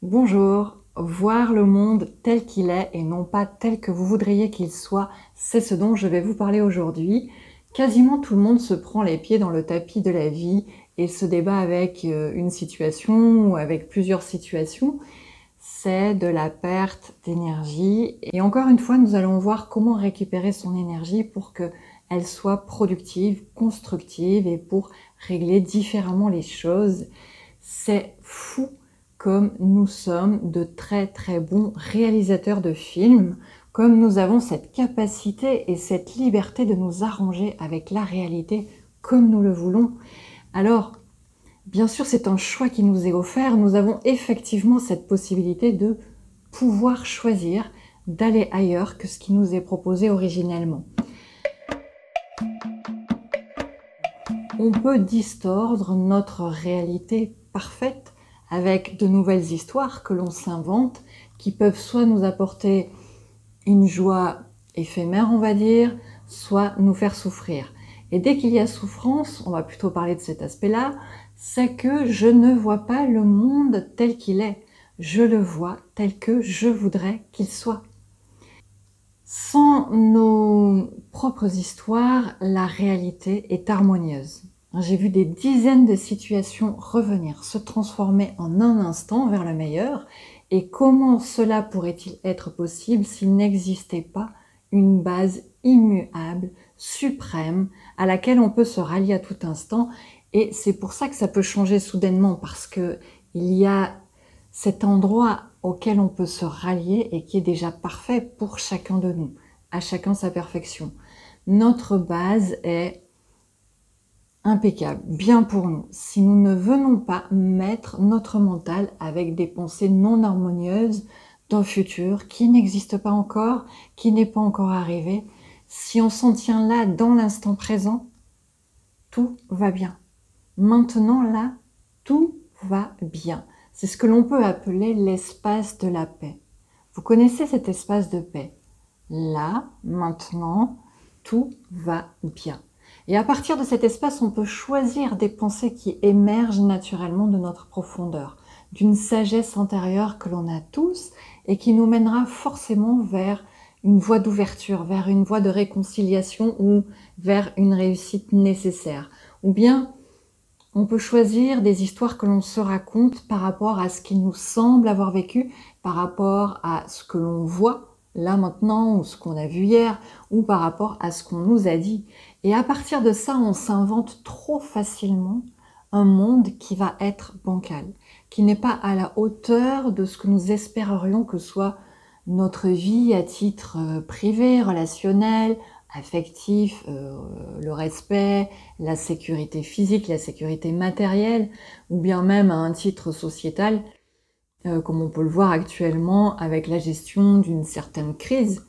Bonjour, voir le monde tel qu'il est et non pas tel que vous voudriez qu'il soit, c'est ce dont je vais vous parler aujourd'hui. Quasiment tout le monde se prend les pieds dans le tapis de la vie et se débat avec une situation ou avec plusieurs situations. C'est de la perte d'énergie et encore une fois, nous allons voir comment récupérer son énergie pour qu'elle soit productive, constructive et pour régler différemment les choses. C'est fou comme nous sommes de très très bons réalisateurs de films, comme nous avons cette capacité et cette liberté de nous arranger avec la réalité comme nous le voulons. Alors, bien sûr, c'est un choix qui nous est offert. Nous avons effectivement cette possibilité de pouvoir choisir d'aller ailleurs que ce qui nous est proposé originellement. On peut distordre notre réalité parfaite avec de nouvelles histoires que l'on s'invente, qui peuvent soit nous apporter une joie éphémère, on va dire, soit nous faire souffrir. Et dès qu'il y a souffrance, on va plutôt parler de cet aspect-là, c'est que je ne vois pas le monde tel qu'il est. Je le vois tel que je voudrais qu'il soit. Sans nos propres histoires, la réalité est harmonieuse. J'ai vu des dizaines de situations revenir, se transformer en un instant vers le meilleur. Et comment cela pourrait-il être possible s'il n'existait pas une base immuable, suprême, à laquelle on peut se rallier à tout instant? Et c'est pour ça que ça peut changer soudainement, parce que il y a cet endroit auquel on peut se rallier et qui est déjà parfait pour chacun de nous, à chacun sa perfection. Notre base est impeccable, bien pour nous. Si nous ne venons pas mettre notre mental avec des pensées non harmonieuses d'un futur qui n'existe pas encore, qui n'est pas encore arrivé, si on s'en tient là dans l'instant présent, tout va bien. Maintenant là, tout va bien. C'est ce que l'on peut appeler l'espace de la paix. Vous connaissez cet espace de paix? Là, maintenant, tout va bien. Et à partir de cet espace, on peut choisir des pensées qui émergent naturellement de notre profondeur, d'une sagesse intérieure que l'on a tous et qui nous mènera forcément vers une voie d'ouverture, vers une voie de réconciliation ou vers une réussite nécessaire. Ou bien, on peut choisir des histoires que l'on se raconte par rapport à ce qu'il nous semble avoir vécu, par rapport à ce que l'on voit là maintenant, ou ce qu'on a vu hier, ou par rapport à ce qu'on nous a dit. Et à partir de ça, on s'invente trop facilement un monde qui va être bancal, qui n'est pas à la hauteur de ce que nous espérerions que soit notre vie à titre privé, relationnel, affectif, le respect, la sécurité physique, la sécurité matérielle, ou bien même à un titre sociétal, comme on peut le voir actuellement avec la gestion d'une certaine crise.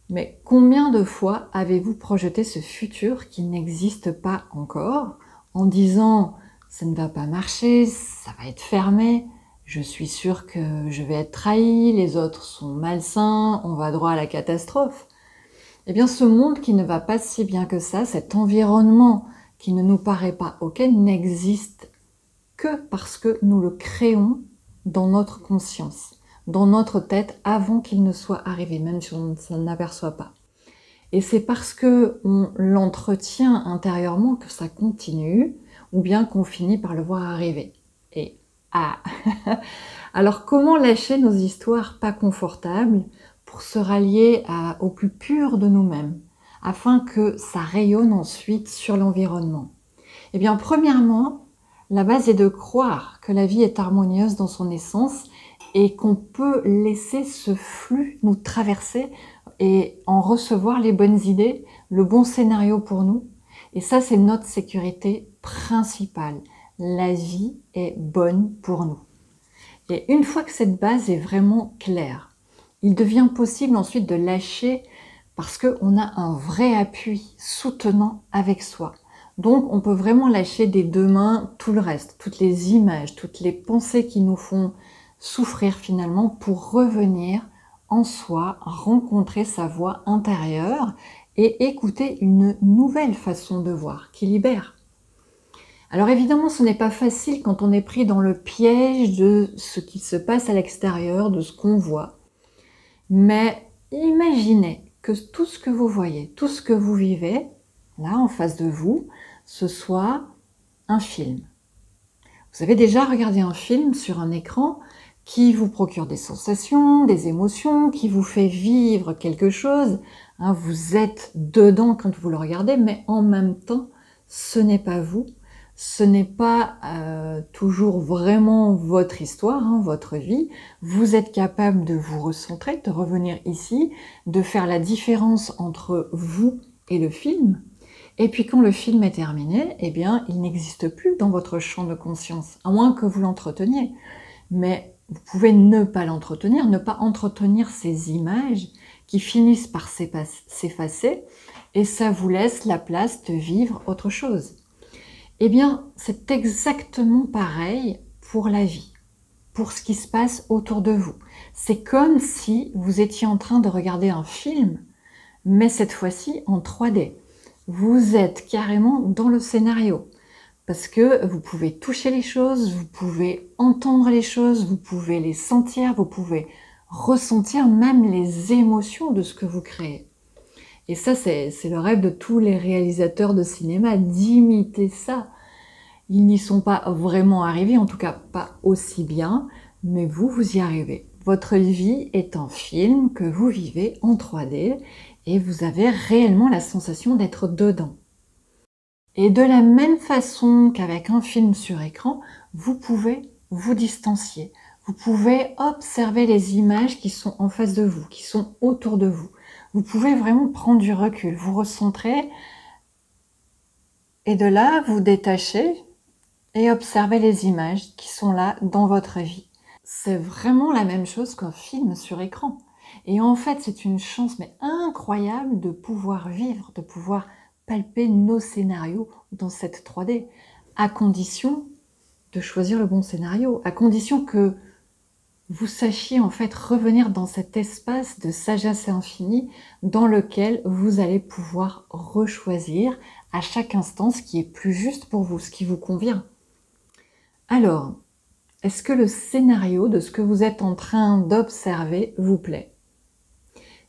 Mais combien de fois avez-vous projeté ce futur qui n'existe pas encore, en disant « ça ne va pas marcher, ça va être fermé, je suis sûre que je vais être trahi, les autres sont malsains, on va droit à la catastrophe ». Eh bien, ce monde qui ne va pas si bien que ça, cet environnement qui ne nous paraît pas OK, n'existe que parce que nous le créons dans notre conscience, dans notre tête, avant qu'il ne soit arrivé, même si on ne s'en aperçoit pas. Et c'est parce que on l'entretient intérieurement que ça continue, ou bien qu'on finit par le voir arriver. Et alors comment lâcher nos histoires pas confortables pour se rallier au plus pur de nous-mêmes, afin que ça rayonne ensuite sur l'environnement? Eh bien, premièrement, la base est de croire que la vie est harmonieuse dans son essence et qu'on peut laisser ce flux nous traverser et en recevoir les bonnes idées, le bon scénario pour nous. Et ça, c'est notre sécurité principale. La vie est bonne pour nous. Et une fois que cette base est vraiment claire, il devient possible ensuite de lâcher parce qu'on a un vrai appui soutenant avec soi. Donc on peut vraiment lâcher des deux mains tout le reste, toutes les images, toutes les pensées qui nous font souffrir finalement, pour revenir en soi, rencontrer sa voix intérieure et écouter une nouvelle façon de voir qui libère. Alors évidemment, ce n'est pas facile quand on est pris dans le piège de ce qui se passe à l'extérieur, de ce qu'on voit. Mais imaginez que tout ce que vous voyez, tout ce que vous vivez, là en face de vous, ce soit un film. Vous avez déjà regardé un film sur un écran qui vous procure des sensations, des émotions, qui vous fait vivre quelque chose. Hein, vous êtes dedans quand vous le regardez, mais en même temps, ce n'est pas vous. Ce n'est pas toujours vraiment votre histoire, hein, votre vie. Vous êtes capable de vous recentrer, de revenir ici, de faire la différence entre vous et le film. Et puis quand le film est terminé, eh bien, il n'existe plus dans votre champ de conscience, à moins que vous l'entreteniez. Mais vous pouvez ne pas l'entretenir, ne pas entretenir ces images qui finissent par s'effacer, et ça vous laisse la place de vivre autre chose. Eh bien, c'est exactement pareil pour la vie, pour ce qui se passe autour de vous. C'est comme si vous étiez en train de regarder un film, mais cette fois-ci en 3D. Vous êtes carrément dans le scénario, parce que vous pouvez toucher les choses, vous pouvez entendre les choses, vous pouvez les sentir, vous pouvez ressentir même les émotions de ce que vous créez. Et ça, c'est le rêve de tous les réalisateurs de cinéma, d'imiter ça. Ils n'y sont pas vraiment arrivés, en tout cas pas aussi bien, mais vous, vous y arrivez. Votre vie est un film que vous vivez en 3D et vous avez réellement la sensation d'être dedans. Et de la même façon qu'avec un film sur écran, vous pouvez vous distancier. Vous pouvez observer les images qui sont en face de vous, qui sont autour de vous. Vous pouvez vraiment prendre du recul, vous recentrer et de là vous détacher et observer les images qui sont là dans votre vie. C'est vraiment la même chose qu'un film sur écran. Et en fait, c'est une chance mais incroyable de pouvoir vivre, de pouvoir palper nos scénarios dans cette 3D, à condition de choisir le bon scénario, à condition que vous sachiez en fait revenir dans cet espace de sagesse infinie dans lequel vous allez pouvoir rechoisir à chaque instant ce qui est plus juste pour vous, ce qui vous convient. Alors, est-ce que le scénario de ce que vous êtes en train d'observer vous plaît?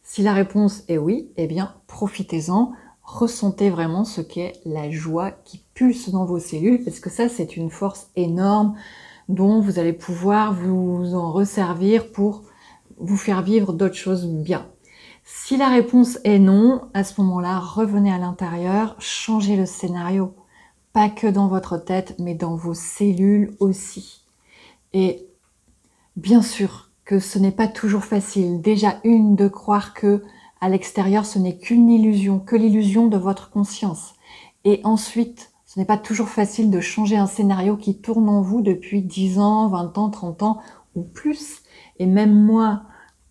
Si la réponse est oui, eh bien profitez-en, ressentez vraiment ce qu'est la joie qui pulse dans vos cellules, parce que ça c'est une force énorme dont vous allez pouvoir vous en resservir pour vous faire vivre d'autres choses bien. Si la réponse est non, à ce moment-là, revenez à l'intérieur, changez le scénario. Pas que dans votre tête, mais dans vos cellules aussi. Et bien sûr que ce n'est pas toujours facile. Déjà de croire que à l'extérieur, ce n'est qu'une illusion, que l'illusion de votre conscience. Et ensuite, ce n'est pas toujours facile de changer un scénario qui tourne en vous depuis 10 ans, 20 ans, 30 ans ou plus. Et même moi,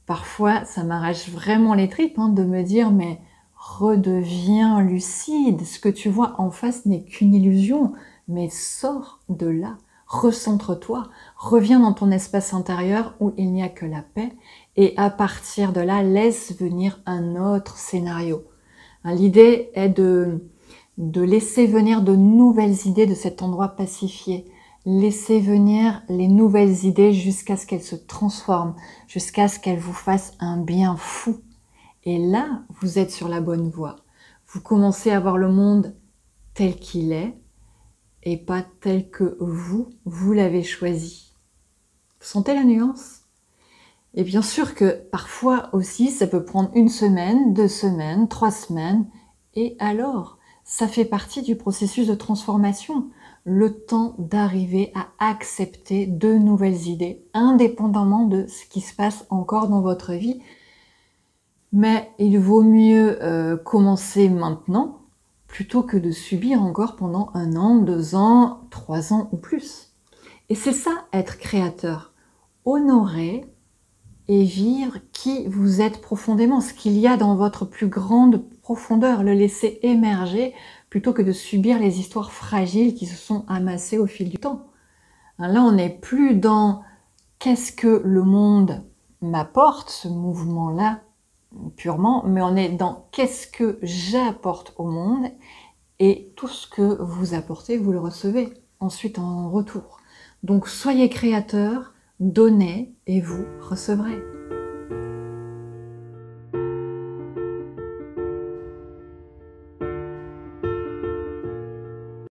parfois, ça m'arrache vraiment les tripes de me dire « mais redeviens lucide, ce que tu vois en face n'est qu'une illusion, mais sors de là, recentre-toi, reviens dans ton espace intérieur où il n'y a que la paix et à partir de là, laisse venir un autre scénario. » L'idée est de laisser venir de nouvelles idées de cet endroit pacifié. Laissez venir les nouvelles idées jusqu'à ce qu'elles se transforment, jusqu'à ce qu'elles vous fassent un bien fou. Et là, vous êtes sur la bonne voie. Vous commencez à voir le monde tel qu'il est et pas tel que vous l'avez choisi. Vous sentez la nuance? Et bien sûr que parfois aussi, ça peut prendre 1 semaine, 2 semaines, 3 semaines. Et alors, ça fait partie du processus de transformation. Le temps d'arriver à accepter de nouvelles idées, indépendamment de ce qui se passe encore dans votre vie. Mais il vaut mieux commencer maintenant, plutôt que de subir encore pendant 1 an, 2 ans, 3 ans ou plus. Et c'est ça, être créateur. Honorer et vivre qui vous êtes profondément, ce qu'il y a dans votre plus grande profondeur, le laisser émerger plutôt que de subir les histoires fragiles qui se sont amassées au fil du temps. Là, on n'est plus dans qu'est-ce que le monde m'apporte, ce mouvement-là, purement, mais on est dans qu'est-ce que j'apporte au monde et tout ce que vous apportez, vous le recevez ensuite en retour. Donc soyez créateur, donnez et vous recevrez.